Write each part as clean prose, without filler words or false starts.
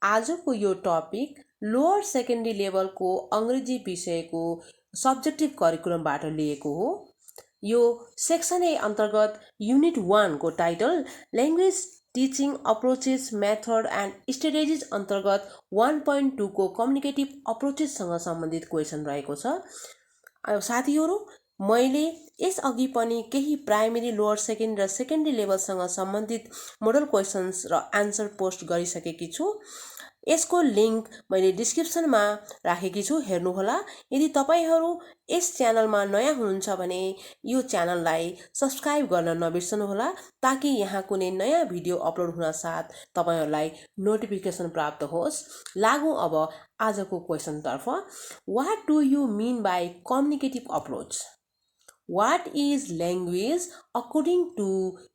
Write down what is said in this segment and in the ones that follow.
आजको यो topic lower secondary लेभलको अंग्रेजी विषयको सब्जेक्टिभ करिकुलमबाट लिएको हो। यो सेक्सन ए अन्तर्गत युनिट 1 को title language teaching approaches method and strategies अन्तर्गत 1.2 को कम्युनिकेटिभ अप्रोचेससँग सम्बन्धित क्वेसन रहेको छ। साथीहरू, मैले यसअघि पनि केही प्राइमेरी लोअर सेकेन्डरी र सेकेन्डरी लेभलसँग सम्बन्धित मोडल क्वेसन्स र आन्सर पोस्ट गरिसकेकी छु। यसको लिङ्क मैले डिस्क्रिप्सनमा राखेकी छु, हेर्नुहोला। यदि तपाईहरू यस च्यानलमा नयाँ हुनुहुन्छ भने यो च्यानललाई सब्स्क्राइब गर्न नबिर्सनुहोला, ताकि यहाँ कुनै नयाँ भिडियो अपलोड हुन साथ तपाईहरूलाई नोटिफिकेसन प्राप्त होस्। लागौँ अब आजको क्वेसनतर्फ। What do you mean by communicative approach? What is language according to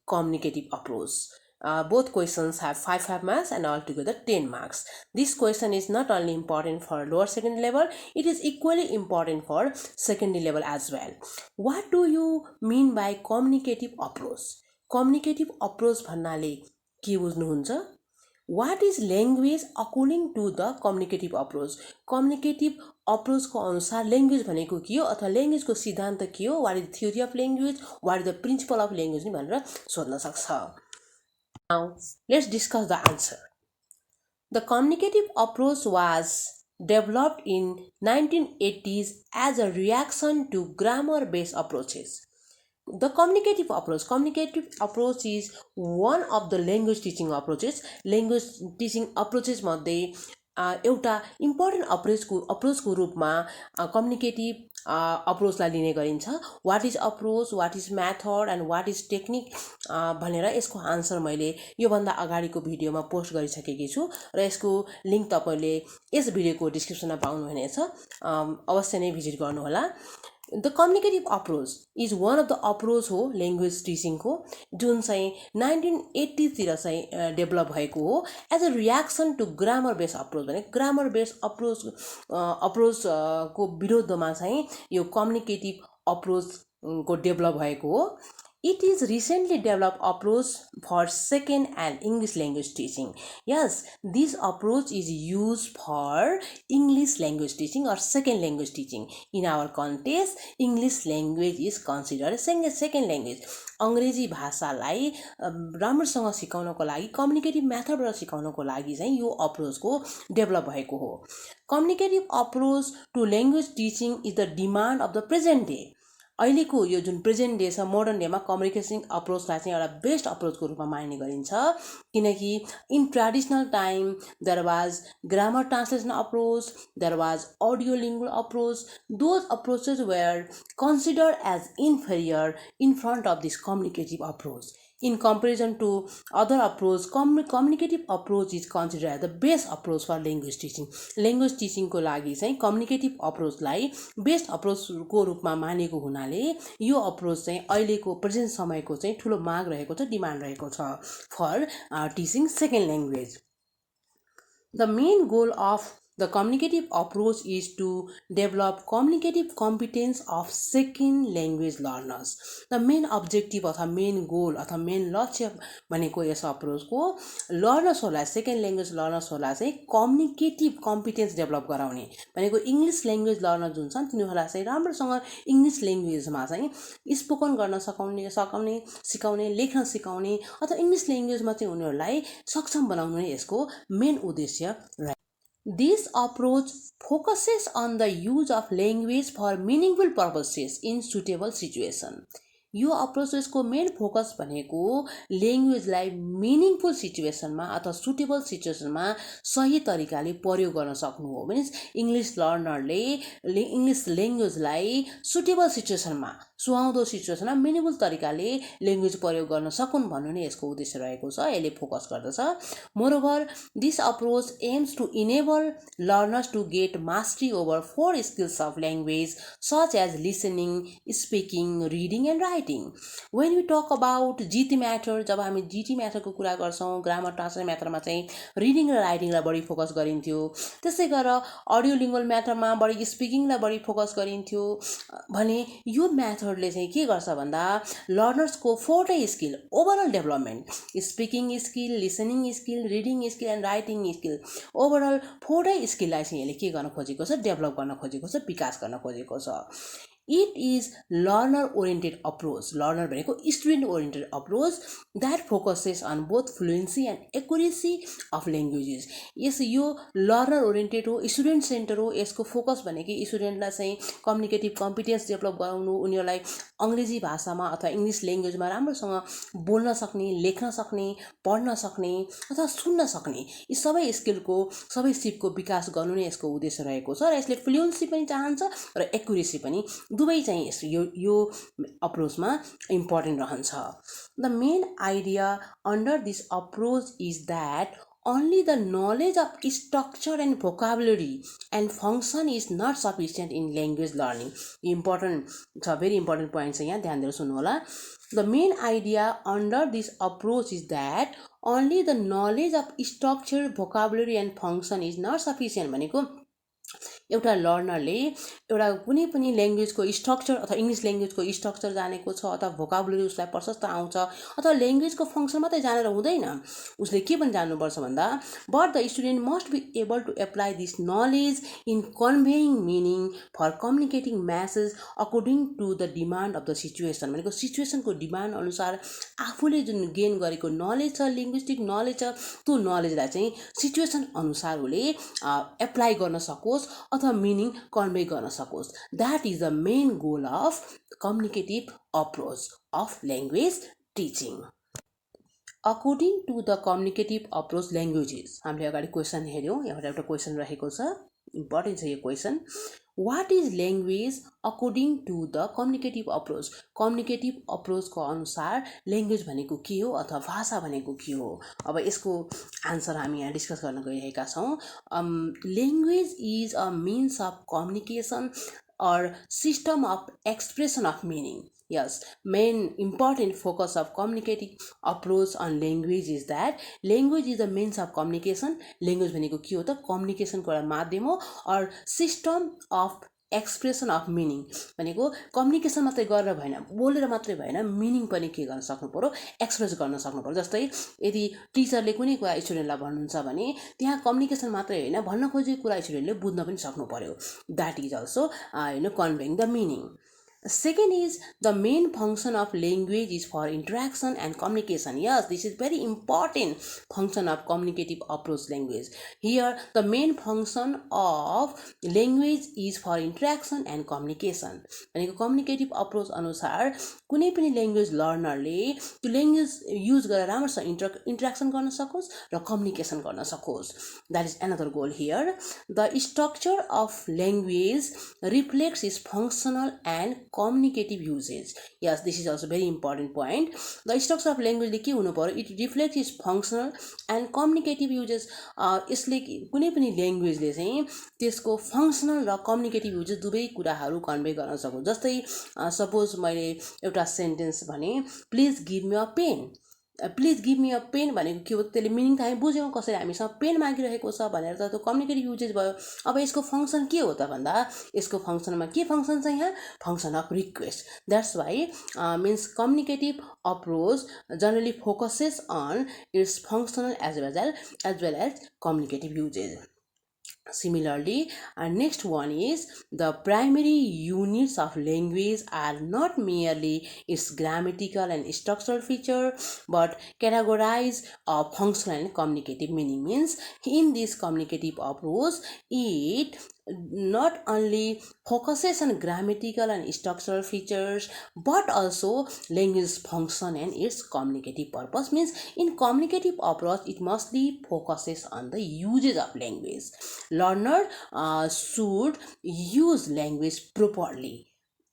communicative approach? Both questions have 5 marks and altogether 10 marks. This question is not only important for lower secondary level, it is equally important for secondary level as well. What do you mean by communicative approach? Communicative approach भन्नाले के बुझ्नुहुन्छ? What is language according to the communicative approach? Communicative approach को अनुसार language भनेको के हो अथवा language को सिद्धान्त के हो? What is the theory of language? What is the principle of language? नि भनेर सोध्न सक्छ। Now let's discuss the answer. The communicative approach was developed in 1980s as a reaction to grammar-based approaches. The communicative approach is one of the language teaching approaches. Language teaching approaches मध्ये एउटा important अप्रोचको रूपमा communicative अप्रोचलाई लिने गरिन्छ। What is approach, what is method and what is technique भनेर यसको answer मैले योभन्दा अगाडिको भिडियोमा पोस्ट गरिसकेकी छु र यसको लिङ्क तपाईँले यस भिडियोको डिस्क्रिप्सनमा पाउनुहुनेछ। अवश्य नै भिजिट गर्नुहोला। The communicative approach is one of the approach हो language teaching को, जुन चाहिँ 1980 तिर चाहिँ डेभलप भएको हो as a reaction to grammar based approach. भने ग्रामर बेस्ड अप्रोच को विरोधमा चाहिँ यो कम्युनिकेटिभ अप्रोच को डेभलप भएको हो। It is recently developed approach for second and English language teaching. Yes, this approach is used for English language teaching or second language teaching. In our context, English language is considered second language. अंग्रेजी भाषालाई राम्रोसँग सिकाउनको लागि communicative मेथडबाट सिकाउनको लागि चाहिँ यो अप्रोचको develop भएको हो। Communicative approach to language teaching is the demand of the present day. अहिलेको यो जुन प्रेजेन्ट डे छ, मोडर्न डेमा कम्युनिकेसन अप्रोचलाई चाहिँ एउटा बेस्ट अप्रोचको रूपमा मान्ने गरिन्छ, किनकि in traditional time there was grammar translation approach, there was audio lingual approach. Those approaches were considered as inferior in front of this communicative approach. In comparison to other approach, communicative approach is considered as the best approach for language teaching. Language teaching को लागि चाहिँ communicative approach लाई best approach को रूपमा मानेको हुनाले यो approach चाहिँ अहिलेको प्रेजेन्ट समयको चाहिँ ठुलो माग रहेको छ, डिमान्ड रहेको छ for teaching second language. The main goal of the communicative approach is to develop communicative competence of second language learners. The main objective अथवा main goal अथवा main लक्ष्य भनेको यस अप्रोचको लर्नर्सहरूलाई, सेकेन्ड ल्याङ्ग्वेज लर्नर्सहरूलाई चाहिँ कम्युनिकेटिभ कम्पिटेन्स डेभलप गराउने भनेको। English language learner जुन छन् तिनीहरूलाई चाहिँ राम्रोसँग इङ्ग्लिस ल्याङ्ग्वेजमा चाहिँ स्पोकन गर्न सिकाउने, लेख्न सिकाउने अथवा इङ्ग्लिस ल्याङ्ग्वेजमा चाहिँ उनीहरूलाई सक्षम बनाउनु नै यसको मेन उद्देश्य रहेको। This approach focuses on the use of language for meaningful purposes in suitable situation. यो अप्रोचेसको मेन फोकस भनेको ल्याङ्ग्वेजलाई मिनिङफुल सिचुएसनमा अथवा सुटेबल सिचुएसनमा सही तरिकाले प्रयोग गर्न सक्नु हो। मिन्स इङ्ग्लिस लर्नरले इङ्ग्लिस ल्याङ्ग्वेजलाई सुटेबल सिचुएसनमा, सुहाउँदो सिचुएसनमा मिनिङफुल तरिकाले ल्याङ्ग्वेज प्रयोग गर्न सकुन् भन्नु नै यसको उद्देश्य रहेको छ, यसले फोकस गर्दछ। Moreover this approach aims to enable learners to get mastery over 4 skills of language such as listening, speaking, reading and writing. When we talk about GT matter, जब हामी GT म्याथरको कुरा गर्छौँ, ग्रामर ट्रान्सलेसन म्याथरमा चाहिँ reading र राइटिङलाई बढी focus गरिन्थ्यो। त्यसै गरेर अडियो लिङ्गुअल म्याथरमा बढी स्पिकिङलाई बढी फोकस गरिन्थ्यो भने यो म्याथड मेथडले चाहिँ के गर्छ भन्दा लर्नर्सको 4 skill overall development, speaking skill, listening skill, reading skill and writing skill, overall 4 स्किललाई चाहिँ यसले के गर्न खोजेको छ, डेभलप गर्न खोजेको छ, विकास गर्न खोजेको छ। It is learner oriented approach. Learner भनेको student oriented approach that focuses on both fluency and accuracy of languages. यस यो learner oriented हो, student center हो। यसको फोकस भनेको स्टुडेन्टलाई चाहिँ कम्युनिकेटिभ कम्पिटेन्स डेभलप गराउनु, उनीहरूलाई अङ्ग्रेजी भाषामा अथवा इङ्ग्लिस ल्याङ्ग्वेजमा राम्रोसँग बोल्न सक्ने, लेख्न सक्ने, पढ्न सक्ने अथवा सुन्न सक्ने, यी सबै स्किलको, सबै सिपको विकास गर्नु नै यसको उद्देश्य रहेको छ। र यसले फ्लुएन्सी पनि चाहन्छ र एक्युरेसी पनि, दुवै चाहिँ यो अप्रोचमा इम्पोर्टेन्ट रहन्छ। The main idea under this approach is that only the knowledge of structure and vocabulary and function is not sufficient in language learning. Important छ, very important point छ, यहाँ ध्यान दिएर सुन्नु होला। The main idea under this approach is that only the knowledge of structure, vocabulary and function is not sufficient भनेको एउटा लर्नरले एउटा कुनै पनि ल्याङ्ग्वेजको स्ट्रक्चर अथवा इङ्ग्लिस ल्याङ्ग्वेजको स्ट्रक्चर जानेको छ अथवा भोकाबुलरी उसलाई प्रशस्त आउँछ अथवा ल्याङ्ग्वेजको फङ्सन मात्रै जानेर हुँदैन, उसले के पनि जान्नुपर्छ भन्दा but the student must be able to apply this knowledge in conveying meaning for communicating message according to the demand of the situation. भनेको सिचुएसनको डिमान्ड अनुसार आफूले जुन गेन गरेको नलेज छ, लिङ्ग्विस्टिक नलेज छ, त्यो नलेजलाई चाहिँ सिचुएसन अनुसार उसले एप्लाई गर्न सकोस् अथवा मिनिङ कन्भे गर्न सकोस्। That is the main goal of communicative approach of language teaching. According to the communicative approach languages, हामीले अगाडि क्वेसन हेऱ्यौँ, यहाँ एउटा क्वेसन रहेको छ, इम्पोर्टेन्ट छ यो क्वेसन। What is language according to the communicative approach? Communicative अप्रोचको अनुसार ल्याङ्ग्वेज भनेको के हो अथवा भाषा भनेको के हो? अब यसको आन्सर हामी यहाँ डिस्कस गर्न गइरहेका छौँ। Language is a means of communication or system of expression of meaning. Yes, main important focus of communicative approach on language is that language is a means of communication. Language भनेको के हो त? कम्युनिकेसनको एउटा माध्यम हो। और system of expression of meaning भनेको communication मात्रै गरेर भएन, बोलेर मात्रै भएन, मिनिङ पनि के गर्न सक्नु पर्यो, एक्सप्रेस गर्न सक्नु पर्यो। जस्तै यदि टिचरले कुनै कुरा स्टुडेन्टलाई भन्नुहुन्छ भने त्यहाँ कम्युनिकेसन मात्रै होइन, भन्न खोजेको कुरा स्टुडेन्टले बुझ्न पनि सक्नु पर्यो। That is also conveying the meaning. Second is the main function of language is for interaction and communication. Yes, this is very important function of communicative approach language. Here, the main function of language is for interaction and communication. भनेको communicative approach अनुसार कुनै पनि language लर्नरले त्यो language use गरेर राम्रोसँग interaction गर्न सकोस् र कम्युनिकेसन गर्न सकोस्। That is another goal here. The structure of language reflects its functional and communicative usage. Yes, this is also very important point. The structure of language के हुनु पर्यो, it reflects its functional and communicative uses. यसले कुनै पनि ल्याङ्ग्वेजले चाहिँ त्यसको functional र communicative uses दुवै कुराहरू कन्भे गर्न सक्छ। जस्तै सपोज मैले एउटा सेन्टेन्स भने please give me a pen. Please give me a pen भनेको के हो, त्यसले मिनिङ त हामी बुझ्यौँ, कसैले हामीसँग पेन मागिरहेको छ भनेर त त्यो कम्युनिकेटिभ युजेस भयो। अब यसको फङ्सन के हो त भन्दा यसको फङ्सनमा के फङ्सन छ, यहाँ function of request. That's why means communicative approach generally focuses on its functional as well as communicative usage. Similarly, next one is the primary units of language are not merely its grammatical and structural feature but categorize functional and communicative meaning. Means in this communicative approach it not only focuses on grammatical and structural features but also language function and its communicative purpose. Means in communicative approach it mostly focuses on the uses of language. Learner should use language properly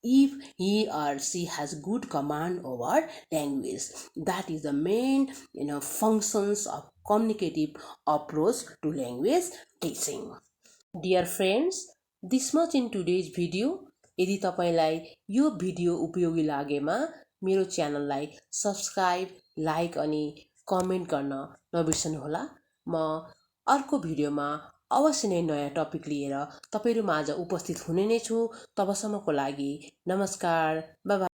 if he or she has good command over language. That is the main functions of communicative approach to language teaching. Dear friends, this much in today's video. यदि तपाईलाई यो video उपयोगी लागेमा मेरो च्यानललाई subscribe, like अनि comment गर्न नबिर्सनुहोला। म अर्को भिडियोमा अवश्य नै नयाँ टपिक लिएर तपाईहरु माझ उपस्थित हुने नै छु। तबसम्मको लागि नमस्कार, बाइ बाइ।